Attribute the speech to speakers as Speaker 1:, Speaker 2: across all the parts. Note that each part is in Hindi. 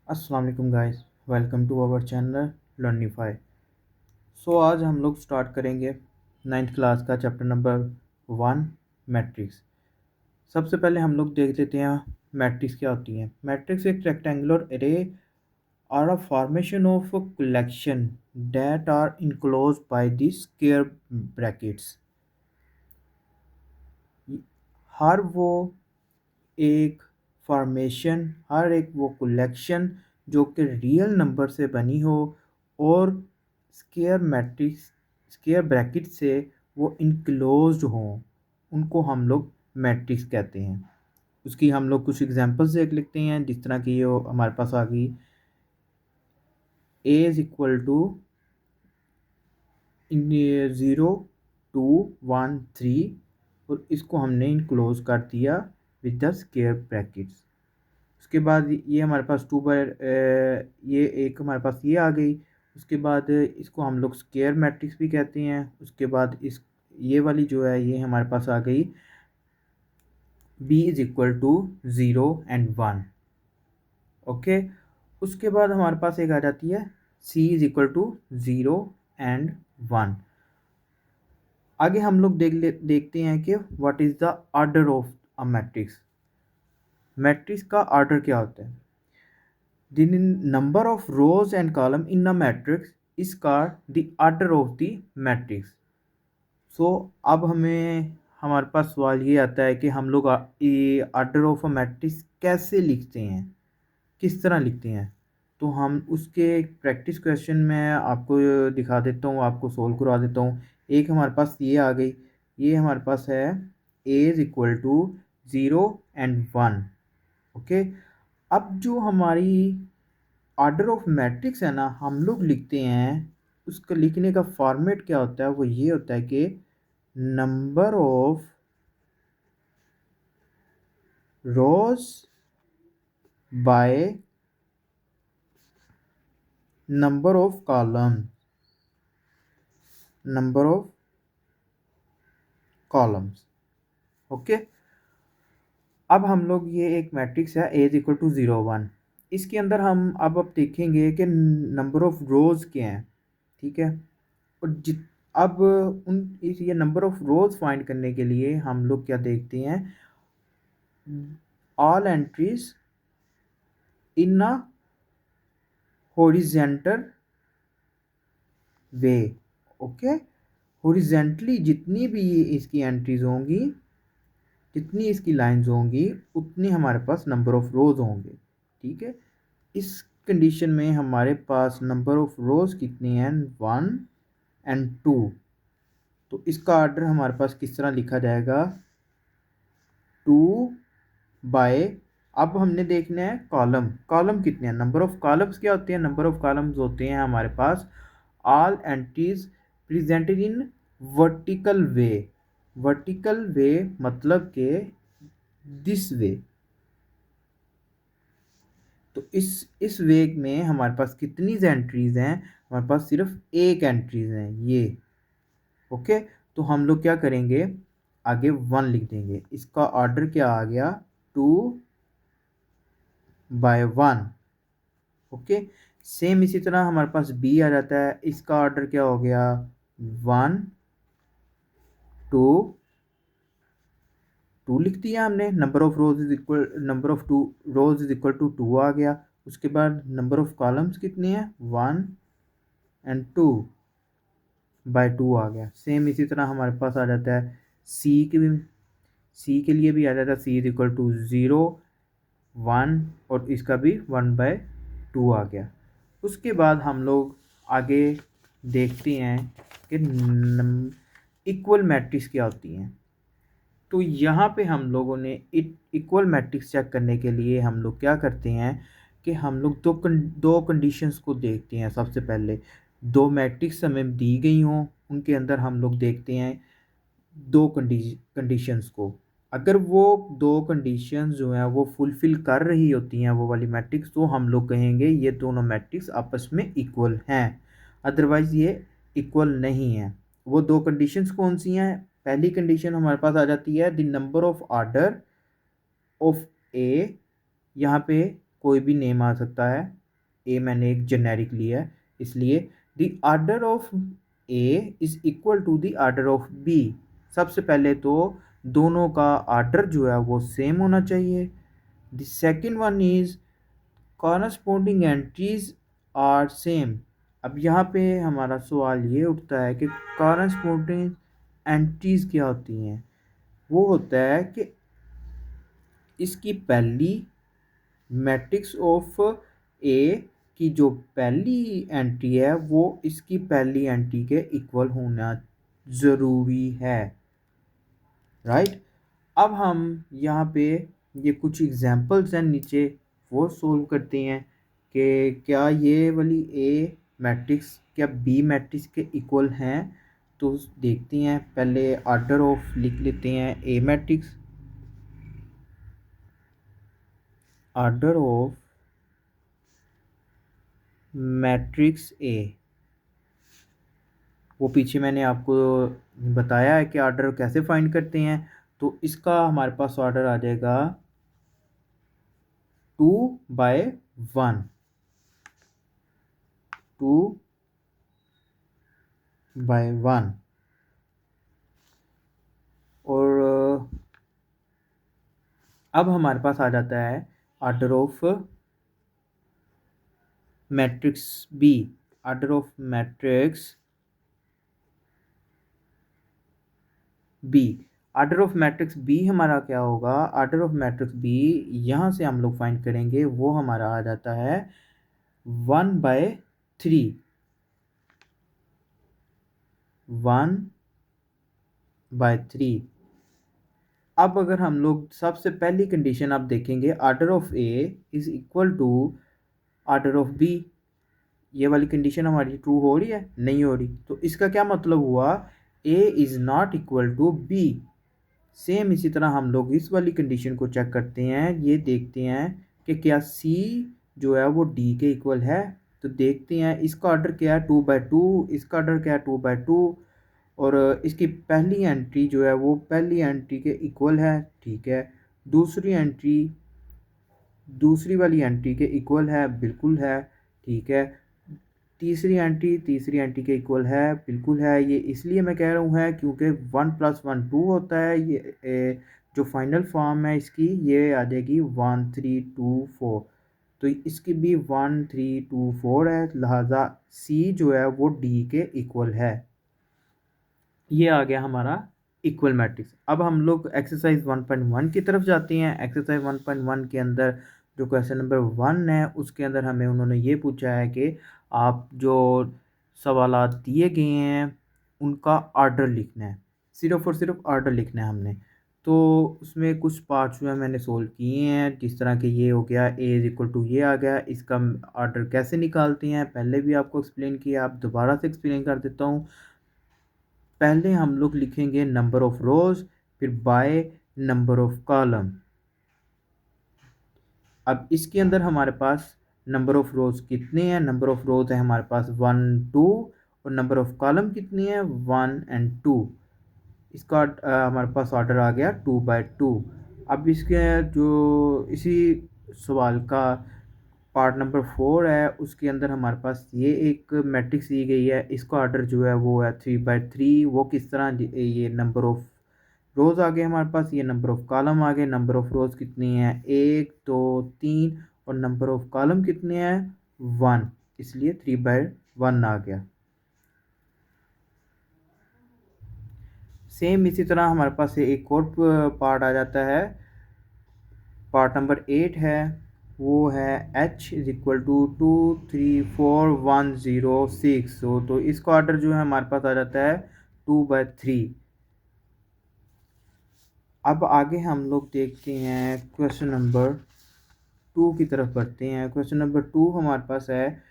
Speaker 1: अस्सलाम वालेकुम guys, welcome to our channel Learnify. आज हम लोग स्टार्ट करेंगे नाइन्थ क्लास का चैप्टर नंबर 1 मैट्रिक्स। सबसे पहले हम लोग देख लेते हैं मैट्रिक्स क्या होती है। मैट्रिक्स एक rectangular array or a formation of collection that are enclosed by the square brackets. हर वो एक फॉर्मेशन, हर एक वो कलेक्शन जो कि रियल नंबर से बनी हो और स्क्वायर मैट्रिक्स स्क्वायर ब्रैकेट से वो इनक्लोज्ड हो, उनको हम लोग मैट्रिक्स कहते हैं। उसकी हम लोग कुछ एग्जांपल्स देख लेते हैं, जिस तरह की ये हमारे पास आ गई ए इज इक्वल टू 0 2 1 3 और इसको हमने इनक्लोज कर दिया विद द स्क्वायर ब्रैकेट्स। उसके बाद ये हमारे पास ये एक हमारे पास ये आ गई। उसके बाद इसको हम लोग स्क्वायर मैट्रिक्स भी कहते हैं। उसके बाद इस ये वाली जो है ये हमारे पास आ गई b is equal to 0 and 1। Okay, उसके बाद हमारे पास एक आ जाती है c is equal to 0 and 1। आगे हम लोग देखते हैं कि what is the order of a matrix. Matrix का ऑर्डर क्या होता है। The number of rows and column in a matrix is called the order of the matrix। अब हमारे पास सवाल ये आता है कि हम लोग ऑर्डर ऑफ अ मैट्रिक्स कैसे लिखते हैं, किस तरह लिखते हैं। तो हम उसके प्रैक्टिस क्वेश्चन में आपको दिखा देता हूँ, आपको सोल्व करवा देता हूँ। एक हमारे पास ये आ गई, ये हमारे पास है a is equal to 0 and 1। Okay, अब जो हमारी ऑर्डर ऑफ मैट्रिक्स है ना, हम लोग लिखते हैं, उसका लिखने का फॉर्मेट क्या होता है, वो ये होता है कि number of rose by number of columns. Okay, अब हम लोग ये एक मैट्रिक्स है a इज इक्वल टू 0 1। इसके अंदर हम अब देखेंगे कि नंबर ऑफ रोज क्या हैं। ठीक है, और अब ये नंबर ऑफ रोज फाइंड करने के लिए हम लोग क्या देखते हैं, all entries in a horizontal way. Okay, horizontally जितनी भी इसकी एंट्रीज होंगी, जितनी इसकी लाइंस होंगी, उतनी हमारे पास नंबर ऑफ रोज होंगे। ठीक है, इस कंडीशन में हमारे पास नंबर ऑफ रोज कितनी हैं, 1 and 2। तो इसका ऑर्डर हमारे पास किस तरह लिखा जाएगा, 2 बाय, अब हमने देखना है कॉलम कितने हैं। नंबर ऑफ कॉलम्स क्या होते हैं, नंबर ऑफ कॉलम्स होते हैं हमारे पास all entries presented in vertical way मतलब के दिस वे। तो इस वे में हमारे पास कितनी एंट्रीज हैं, हमारे पास सिर्फ एक एंट्रीज हैं ये। ओके, तो हम लोग क्या करेंगे, आगे 1 लिख देंगे। इसका ऑर्डर क्या आ गया, 2/1। ओके, सेम इसी तरह हमारे पास बी आ जाता है। इसका ऑर्डर क्या हो गया, 1 2 लिख दिया हमने। Number of rows is equal number of two rows is equal to 2 आ गया। उसके बाद नंबर ऑफ कॉलम्स कितने हैं, 1 and 2/2 आ गया। सेम इसी तरह हमारे पास आ जाता है सी के लिए भी आ जाता है, सी इज इक्वल टू 0 1 और इसका भी 1/2 आ गया। उसके बाद हम लोग आगे देखते हैं कि इक्वल मैट्रिक्स क्या होती हैं। तो यहाँ पे हम लोगों ने इक्वल मैट्रिक्स चेक करने के लिए हम लोग क्या करते हैं कि हम लोग दो कंडीशंस को देखते हैं। सबसे पहले दो मैट्रिक्स हमें दी गई हों, उनके अंदर हम लोग देखते हैं दो कंडीशंस को। अगर वो दो कंडीशंस जो हैं वो फुलफ़िल कर रही होती हैं वो वाली मैट्रिक्स, तो हम लोग कहेंगे ये दोनों मैट्रिक्स आपस में इक्वल हैं। अदरवाइज़ ये इक्वल नहीं है। वो दो कंडीशंस कौन सी हैं, पहली कंडीशन हमारे पास आ जाती है the number of order of A. यहाँ पे कोई भी नेम आ सकता है, ए मैंने एक जेनेरिक लिया है, इसलिए the order of A is equal to the order of B. सबसे पहले तो दोनों का आर्डर जो है वो सेम होना चाहिए। The second one is corresponding entries are same. अब यहाँ पे हमारा सवाल ये उठता है कि कॉरस्पॉन्डिंग एंट्रीज क्या होती हैं। वो होता है कि इसकी पहली मैट्रिक्स ऑफ ए की जो पहली एंट्री है वो इसकी पहली एंट्री के इक्वल होना ज़रूरी है, राइट। अब हम यहाँ पे ये कुछ एग्जांपल्स हैं नीचे, वो सोल्व करते हैं कि क्या ये वाली ए मैट्रिक्स क्या बी मैट्रिक्स के इक्वल हैं। तो देखते हैं, पहले आर्डर ऑफ लिख लेते हैं A matrix. Order of matrix A, वो पीछे मैंने आपको बताया है कि आर्डर कैसे फाइंड करते हैं। तो इसका हमारे पास ऑर्डर आ जाएगा 2/1, 2/1। और अब हमारे पास आ जाता है order of matrix B. Order of matrix B, order of matrix B हमारा क्या होगा। आर्डर ऑफ मैट्रिक्स बी यहाँ से हम लोग फाइंड करेंगे, वो हमारा आ जाता है 1/3, 1/3। अब अगर हम लोग सबसे पहली कंडीशन आप देखेंगे, order of A is equal to order of B, ये वाली कंडीशन हमारी ट्रू हो रही है, नहीं हो रही। तो इसका क्या मतलब हुआ, A is not equal to B. Same इसी तरह हम लोग इस वाली कंडीशन को चेक करते हैं, ये देखते हैं कि क्या सी जो है वो डी के इक्वल है। तो देखते हैं इसका ऑर्डर क्या है 2/2, इसका ऑर्डर क्या है 2/2, और इसकी पहली एंट्री जो है वो पहली एंट्री के इक्वल है, ठीक है। दूसरी एंट्री दूसरी वाली एंट्री के इक्वल है, बिल्कुल है, ठीक है। तीसरी एंट्री के इक्वल है, बिल्कुल है। ये इसलिए मैं कह रहा हूँ है क्योंकि 1+1 2 होता है। ये जो फाइनल फॉर्म है इसकी, ये आ जाएगी 1 3 2 4। तो इसकी भी 1 3 2 4 है, लिहाजा सी जो है वो डी के इक्वल है। ये आ गया हमारा इक्वल मैट्रिक्स। अब हम लोग एक्सरसाइज 1.1 की तरफ जाते हैं। एक्सरसाइज 1.1 के अंदर जो क्वेश्चन नंबर 1 है उसके अंदर हमें उन्होंने ये पूछा है कि आप जो सवालात दिए गए हैं उनका आर्डर लिखना है, सिर्फ और सिर्फ आर्डर लिखना है हमने। तो उसमें कुछ पार्ट्स जो है मैंने सोल्व किए हैं, जिस तरह के ये हो गया ए इज इक्वल टू ये आ गया। इसका आर्डर कैसे निकालते हैं पहले भी आपको एक्सप्लेन किया, आप दोबारा से एक्सप्लेन कर देता हूँ। पहले हम लोग लिखेंगे नंबर ऑफ रोज, फिर बाय नंबर ऑफ कॉलम। अब इसके अंदर हमारे पास नंबर ऑफ रोज कितने हैं, नंबर ऑफ रोज है हमारे पास 1 2, और नंबर ऑफ कॉलम कितनी है 1 और 2। इसका हमारे पास ऑर्डर आ गया 2/2। अब इसके जो इसी सवाल का पार्ट नंबर 4 है उसके अंदर हमारे पास ये एक मैट्रिक्स दी गई है, इसका ऑर्डर जो है वो है 3/3। वो किस तरह, ये नंबर ऑफ रोज़ आ गए हमारे पास, ये नंबर ऑफ कॉलम आ गए। नंबर ऑफ रोज़ कितनी है 1 2 3, और नंबर ऑफ कॉलम कितने हैं 1, इसलिए 3/1 आ गया। सेम इसी तरह हमारे पास एक और पार्ट आ जाता है, पार्ट नंबर 8 है, वो है h इज इक्वल टू 2 3 4 1 0 6। तो इसका ऑर्डर जो है हमारे पास आ जाता है 2/3। अब आगे हम लोग देखते हैं क्वेश्चन नंबर 2 की तरफ बढ़ते हैं। क्वेश्चन नंबर 2 हमारे पास है,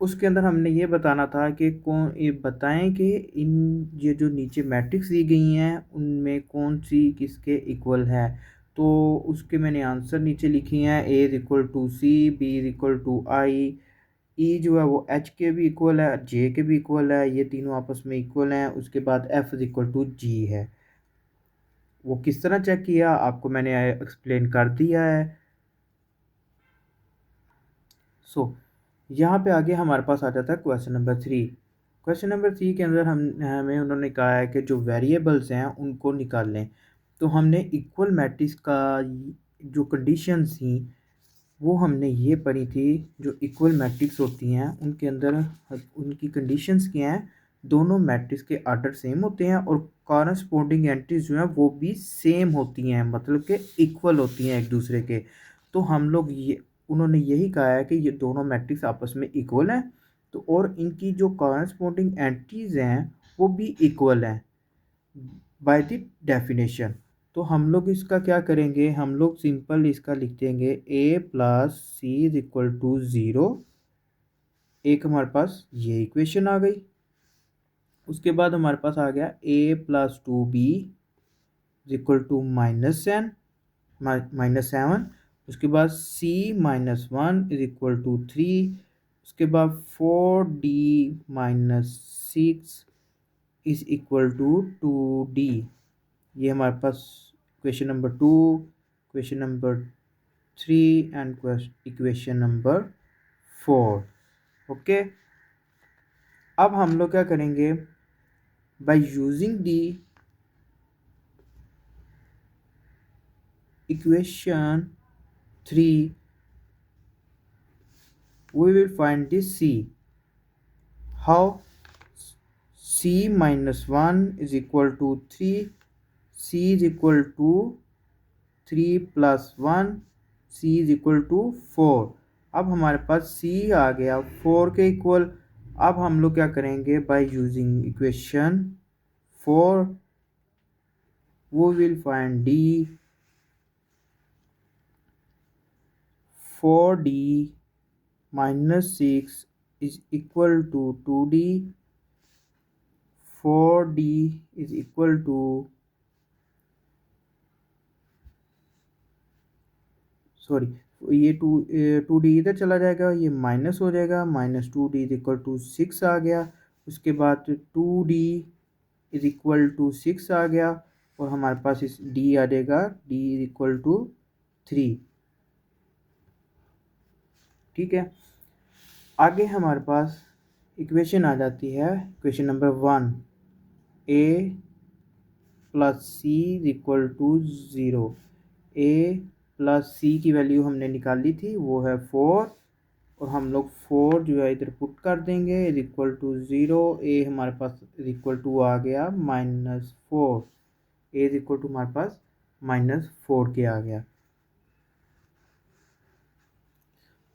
Speaker 1: उसके अंदर हमने ये बताना था कि कौन ये बताएं कि इन ये जो नीचे मैट्रिक्स दी गई हैं उनमें कौन सी किसके इक्वल है। तो उसके मैंने आंसर नीचे लिखे हैं, A is equal to C, B is equal to I, E जो है वो एच के भी इक्वल है, जे के भी इक्वल है, ये तीनों आपस में इक्वल हैं। उसके बाद एफ इज इक्वल टू जी है। वो किस तरह चेक किया आपको मैंने एक्सप्लेन कर दिया है। सो यहाँ पे आगे हमारे पास आ जाता है क्वेश्चन नंबर 3। क्वेश्चन नंबर 3 के अंदर हमें उन्होंने कहा है कि जो वेरिएबल्स हैं उनको निकाल लें। तो हमने इक्वल मैट्रिक्स का जो कंडीशंस थी वो हमने ये पढ़ी थी। जो इक्वल मैट्रिक्स होती हैं उनके अंदर उनकी कंडीशंस क्या हैं, दोनों मैट्रिक्स के आर्डर सेम होते हैं और कॉरस्पॉन्डिंग एंट्रीज जो हैं वो भी सेम होती हैं, मतलब कि इक्वल होती हैं एक दूसरे के। तो हम लोग ये उन्होंने यही कहा है कि ये दोनों मैट्रिक्स आपस में इक्वल हैं, तो और इनकी जो कॉरस्पॉन्डिंग एंट्रीज हैं वो भी इक्वल हैं बाय द डेफिनेशन। तो हम लोग इसका क्या करेंगे, हम लोग सिंपल इसका लिख देंगे a plus C is equal to 0। एक हमारे पास ये इक्वेशन आ गई। उसके बाद हमारे पास आ गया a plus 2b is equal to -7। उसके बाद c minus 1 is equal to 3। उसके बाद 4d minus 6 is equal to 2d। ये हमारे पास question number 2, question number 3 and equation number 4। Okay, अब हम लोग क्या करेंगे, by using the equation 3 we will find this c. How? c minus 1 is equal to 3, c is equal to 3 plus 1, c is equal to 4। अब हमारे पास c आ गया 4 के इक्वल। अब हम लोग क्या करेंगे, by using equation 4 we will find d। 4d minus 6 is equal to 2d। 4d is equal to sorry ये 2d इधर चला जाएगा, ये माइनस हो जाएगा, -2d इज इक्वल टू 6 आ गया। उसके बाद 2d इज इक्वल टू 6 आ गया और हमारे पास इस d आ जाएगा, d इज इक्वल टू 3। ठीक है, आगे हमारे पास इक्वेशन आ जाती है equation number 1, a plus C is equal to 0। a plus C की वैल्यू हमने निकाल ली थी, वो है 4 और हम लोग 4 जो है इधर पुट कर देंगे इज इक्वल टू 0। ए हमारे पास इज इक्वल टू आ गया -4। ए इज इक्वल टू हमारे पास -4 के आ गया।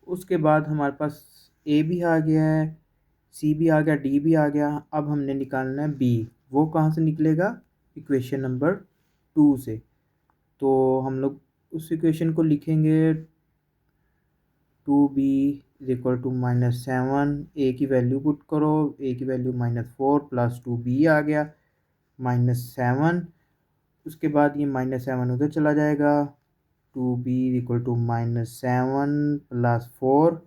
Speaker 1: उसके बाद हमारे पास ए भी आ गया है, सी भी आ गया, डी भी आ गया। अब हमने निकालना है बी। वो कहाँ से निकलेगा, इक्वेशन नंबर 2 से। तो हम लोग उस इक्वेशन को लिखेंगे 2b इज इक्वल टू -7। ए की वैल्यू पुट करो, ए की वैल्यू -4 प्लस 2b आ गया -7। उसके बाद ये -7 उधर चला जाएगा, 2b is equal to -7 plus 4।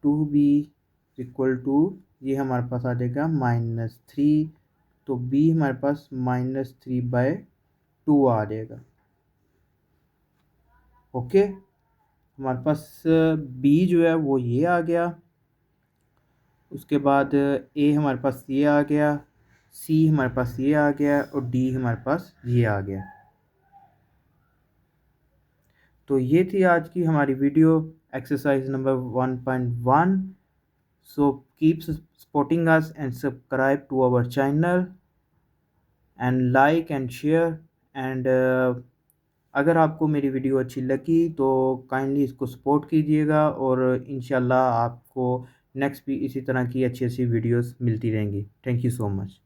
Speaker 1: 2b equal to ये हमारे पास आ जाएगा -3। तो b हमारे पास -3/2 आ जाएगा। ओके, हमारे पास b जो है वो ये आ गया। उसके बाद a हमारे पास ये आ गया, c हमारे पास ये आ गया और d हमारे पास ये आ गया। तो ये थी आज की हमारी video exercise number 1.1। So keep supporting us and subscribe to our channel and like and share and अगर आपको मेरी वीडियो अच्छी लगी तो काइंडली इसको सपोर्ट कीजिएगा और इंशाल्लाह आपको नेक्स्ट भी इसी तरह की अच्छी अच्छी वीडियोस मिलती रहेंगी। Thank you so much.